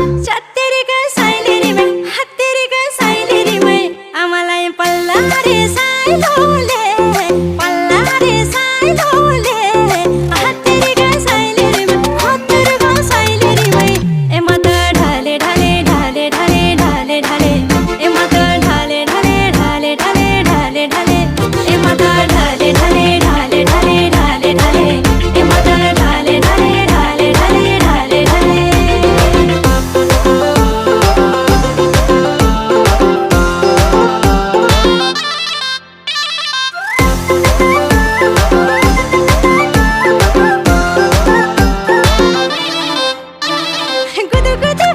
चत्तेरी ग साइलेरी मै हत्तेरी ग साइलेरी मै आमालाई पल्ला रे साइलोले पल्ला रे साइलोले हत्तेरी ग साइलेरी मै हत्तेरी ग साइलेरी मै ए माता ढाले ढाले ढाले ढाले ढाले ढाले ए माता ढाले ढाले ढाले ढाले ढाले ढाले ए माता ढाले ढाले ढाले ढाले ढाले ढाले ए माता ढाले ढाले ढाले ढाले ढाले ढाले गुदु गुदु